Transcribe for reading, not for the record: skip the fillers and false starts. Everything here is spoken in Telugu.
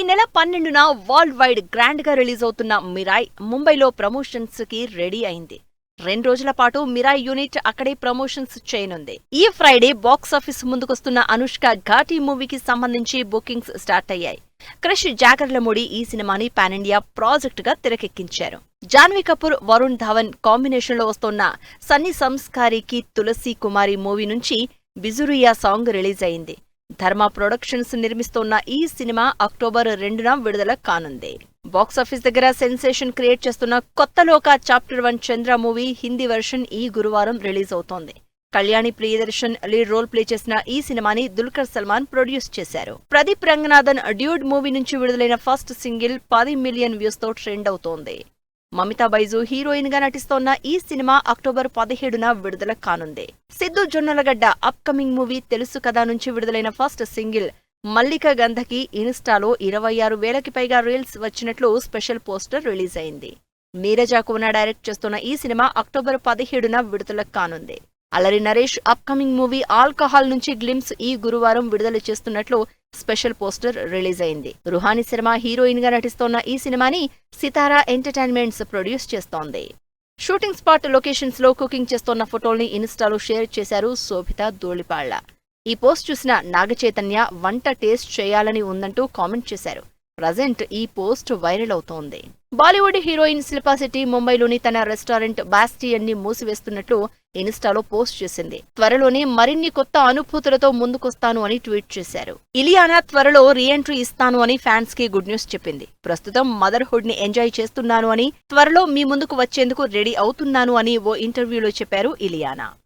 నెల 12న వరల్డ్ వైడ్ గ్రాండ్ గా రిలీజ్ అవుతున్న మిరాయ్ ముంబైలో ప్రమోషన్స్ కి రెడీ అయింది. 2 రోజుల పాటు మిరాయ్ యూనిట్ అక్కడే ప్రమోషన్స్ చేయనుంది. ఈ ఫ్రైడే బాక్సాఫీస్ ముందుకొస్తున్న అనుష్క ఘాటీ మూవీకి సంబంధించి బుకింగ్స్ స్టార్ట్ అయ్యాయి. క్రిష్ జాగర్లమూడి ఈ సినిమాని పాన్ ఇండియా ప్రాజెక్ట్ గా తెరకెక్కించారు. జాన్వీ కపూర్, వరుణ్ ధావన్ కాంబినేషన్ లో వస్తోన్న సన్నీ సంస్కారికి తులసి కుమారి మూవీ నుంచి బిజురియా సాంగ్ రిలీజ్ అయింది. ధర్మ ప్రొడక్షన్స్ నిర్మిస్తోన్న ఈ సినిమా అక్టోబర్ 2న విడుదల కానుంది. బాక్సాఫీస్ దగ్గర సెన్సేషన్ క్రియేట్ చేస్తున్న కొత్తలోక chapter 1 Chandra movie Hindi version ఈ గురువారం రిలీజ్ అవుతోంది. Kalyani Priyadarshan lead role play చేసిన ఈ సినిమాని దుల్కర్ సల్మాన్ ప్రొడ్యూస్ చేశారు. ప్రదీప్ రంగనాథన్ డ్యూడ్ మూవీ నుంచి విడుదలైన ఫస్ట్ సింగిల్ 10 మిలియన్ వ్యూస్ తో ట్రెండ్ అవుతోంది. మమితా బైజు హీరోయిన్ గా నటిస్తోన్న ఈ సినిమా అక్టోబర్ 17న విడుదల కానుంది. సిద్ధు జొన్నలగడ్డ అప్కమింగ్ మూవీ తెలుసు కదా నుంచి విడుదలైన ఫస్ట్ సింగిల్ మల్లిక గంధకి ఇన్స్టాలో 26,000కి పైగా రీల్స్ వచ్చినట్లు స్పెషల్ పోస్టర్ రిలీజ్ అయింది. నీరజ కువన డైరెక్ట్ చేస్తున్న ఈ సినిమా అక్టోబర్ 17న విడుదల కానుంది. Allari Naresh upcoming movie alcohol నుంచి గ్లిమ్స్ ఈ గురువారం విడుదల చేస్తున్నట్లు స్పెషల్ పోస్టర్ రిలీజ్ అయింది. రుహాని శర్మ హీరోయిన్ గా నటిస్తోన్న ఈ సినిమాని సితారా ఎంటర్టైన్మెంట్స్ ప్రొడ్యూస్ చేస్తోంది. షూటింగ్ స్పాట్ లొకేషన్స్ లో కుకింగ్ చేస్తోన్న ఫోటోల్ని ఇన్స్టాలో షేర్ చేశారు శోభిత ధూళిపాళ్ల. ఈ పోస్ట్ చూసిన నాగచైతన్య వంట టేస్ట్ చేయాలని ఉందంటూ కామెంట్ చేశారు. ప్రజెంట్ ఈ పోస్ట్ వైరల్ అవుతోంది. బాలీవుడ్ హీరోయిన్ శిల్పా శెట్టి ముంబైలోని తన రెస్టారెంట్ బాస్టియన్ ని మూసివేస్తున్నట్లు ఇన్స్టాలో పోస్ట్ చేసింది. త్వరలోనే మరిన్ని కొత్త అనుభూతులతో ముందుకొస్తాను అని ట్వీట్ చేశారు. ఇలియానా త్వరలో రీఎంట్రీ ఇస్తాను అని ఫ్యాన్స్ కి గుడ్ న్యూస్ చెప్పింది. ప్రస్తుతం మదర్హుడ్ ని ఎంజాయ్ చేస్తున్నాను అని, త్వరలో మీ ముందుకు వచ్చేందుకు రెడీ అవుతున్నాను అని ఓ ఇంటర్వ్యూలో చెప్పారు ఇలియానా.